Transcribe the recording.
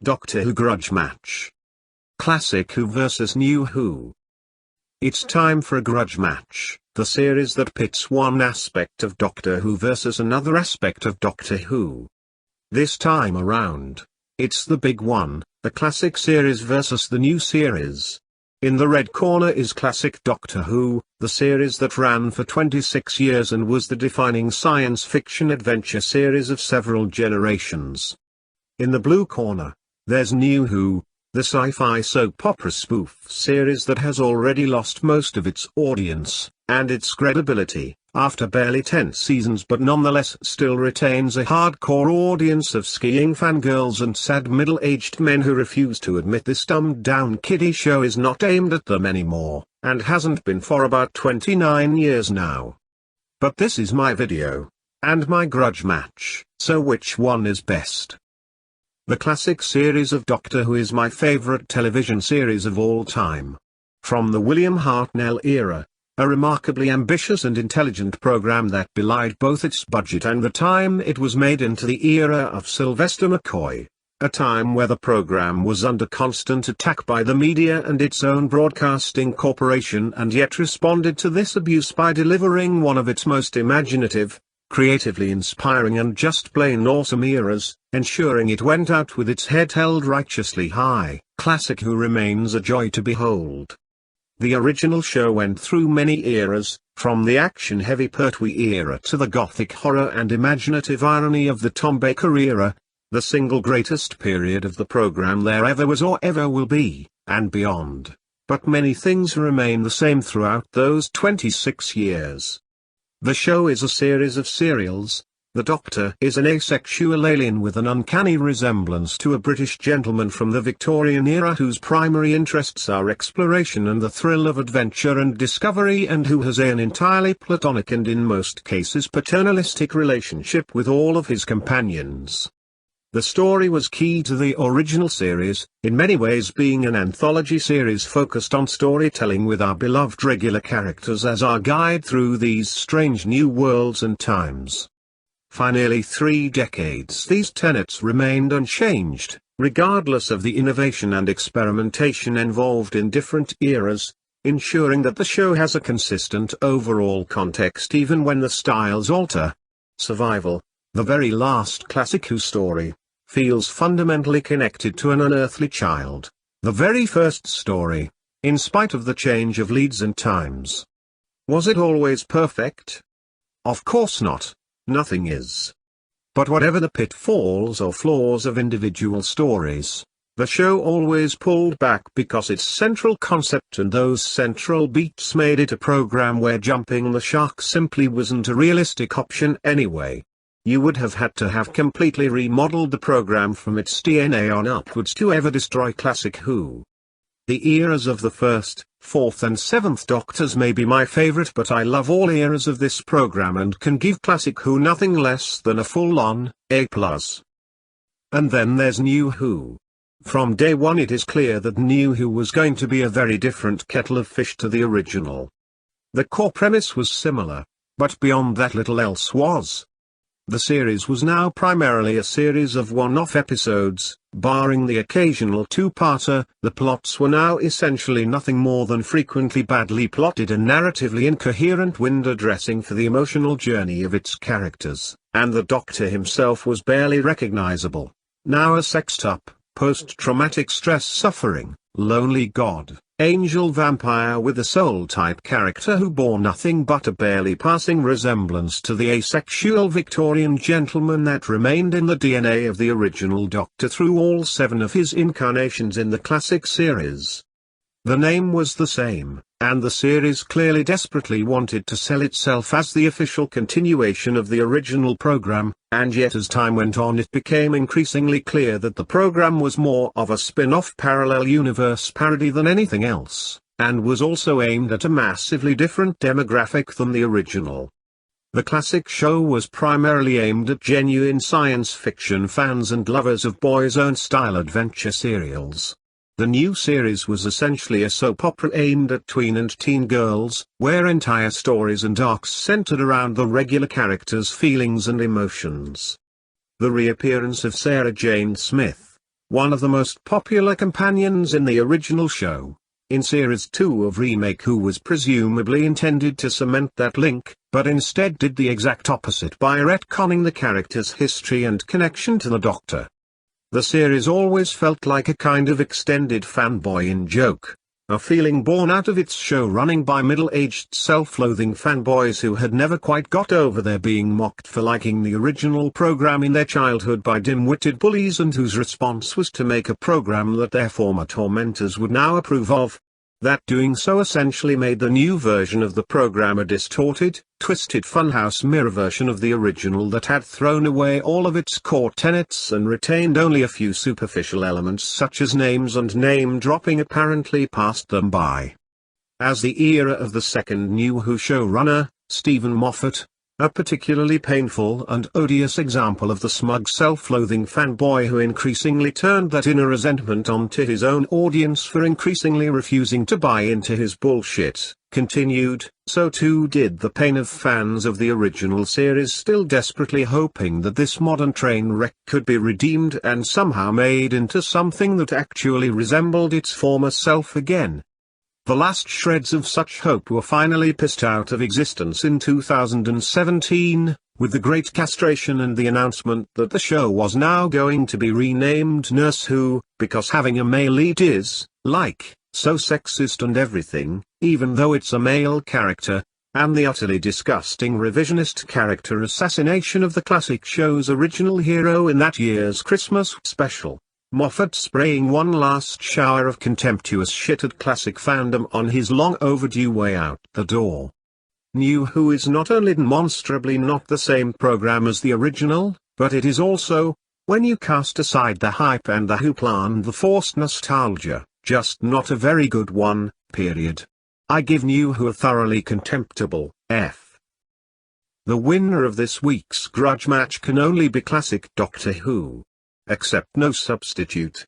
Doctor Who Grudge Match. Classic Who vs New Who. It's time for a grudge match, the series that pits one aspect of Doctor Who versus another aspect of Doctor Who. This time around, it's the big one, the classic series versus the new series. In the red corner is classic Doctor Who, the series that ran for 26 years and was the defining science fiction adventure series of several generations. In the blue corner, there's New Who, the sci-fi soap opera spoof series that has already lost most of its audience, and its credibility, after barely 10 seasons but nonetheless still retains a hardcore audience of skiing fangirls and sad middle-aged men who refuse to admit this dumbed-down kiddie show is not aimed at them anymore, and hasn't been for about 29 years now. But this is my video, and my grudge match, so which one is best? The classic series of Doctor Who is my favorite television series of all time. From the William Hartnell era, a remarkably ambitious and intelligent program that belied both its budget and the time it was made, into the era of Sylvester McCoy, a time where the program was under constant attack by the media and its own broadcasting corporation, and yet responded to this abuse by delivering one of its most imaginative, creatively inspiring and just plain awesome eras, ensuring it went out with its head held righteously high. Classic Who remains a joy to behold. The original show went through many eras, from the action-heavy Pertwee era to the gothic horror and imaginative irony of the Tom Baker era, the single greatest period of the program there ever was or ever will be, and beyond. But many things remain the same throughout those 26 years. The show is a series of serials. The Doctor is an asexual alien with an uncanny resemblance to a British gentleman from the Victorian era whose primary interests are exploration and the thrill of adventure and discovery, and who has an entirely platonic and in most cases paternalistic relationship with all of his companions. The story was key to the original series, in many ways being an anthology series focused on storytelling with our beloved regular characters as our guide through these strange new worlds and times. For nearly 3 decades these tenets remained unchanged, regardless of the innovation and experimentation involved in different eras, ensuring that the show has a consistent overall context even when the styles alter. Survival, the very last Classic Who story, feels fundamentally connected to an unearthly child, the very first story, in spite of the change of leads and times. Was it always perfect? Of course not. Nothing is. But whatever the pitfalls or flaws of individual stories, the show always pulled back because its central concept and those central beats made it a program where jumping the shark simply wasn't a realistic option anyway. You would have had to have completely remodeled the program from its DNA on upwards to ever destroy Classic Who. The eras of the 1st, 4th and 7th Doctors may be my favorite, but I love all eras of this program and can give Classic Who nothing less than a full-on A+. And then there's New Who. From day one it is clear that New Who was going to be a very different kettle of fish to the original. The core premise was similar, but beyond that little else was. The series was now primarily a series of one-off episodes, barring the occasional two-parter. The plots were now essentially nothing more than frequently badly plotted and narratively incoherent window dressing for the emotional journey of its characters, and the Doctor himself was barely recognizable, now a sexed-up, post-traumatic stress suffering, lonely god, angel vampire with a soul-type character who bore nothing but a barely passing resemblance to the asexual Victorian gentleman that remained in the DNA of the original Doctor through all 7 of his incarnations in the classic series. The name was the same, and the series clearly desperately wanted to sell itself as the official continuation of the original program, and yet as time went on it became increasingly clear that the program was more of a spin-off parallel universe parody than anything else, and was also aimed at a massively different demographic than the original. The classic show was primarily aimed at genuine science fiction fans and lovers of Boys' Own style adventure serials. The new series was essentially a soap opera aimed at tween and teen girls, where entire stories and arcs centered around the regular characters' feelings and emotions. The reappearance of Sarah Jane Smith, one of the most popular companions in the original show. In Series 2 of Remake Who was presumably intended to cement that link, but instead did the exact opposite by retconning the character's history and connection to the Doctor. The series always felt like a kind of extended fanboy-in joke, a feeling born out of its show running by middle-aged self-loathing fanboys who had never quite got over their being mocked for liking the original program in their childhood by dim-witted bullies, and whose response was to make a program that their former tormentors would now approve of. That doing so essentially made the new version of the program a distorted, twisted funhouse mirror version of the original that had thrown away all of its core tenets and retained only a few superficial elements such as names and name-dropping apparently passed them by. As the era of the second New Who showrunner, Stephen Moffat, a particularly painful and odious example of the smug self-loathing fanboy who increasingly turned that inner resentment onto his own audience for increasingly refusing to buy into his bullshit, continued, so too did the pain of fans of the original series, still desperately hoping that this modern train wreck could be redeemed and somehow made into something that actually resembled its former self again. The last shreds of such hope were finally pissed out of existence in 2017, with the great castration and the announcement that the show was now going to be renamed Nurse Who, because having a male lead is, like, so sexist and everything, even though it's a male character, and the utterly disgusting revisionist character assassination of the classic show's original hero in that year's Christmas special. Moffat spraying one last shower of contemptuous shit at classic fandom on his long overdue way out the door. New Who is not only demonstrably not the same program as the original, but it is also, when you cast aside the hype and the hoopla and the forced nostalgia, just not a very good one, period. I give New Who a thoroughly contemptible F. The winner of this week's grudge match can only be classic Doctor Who. Accept no substitute.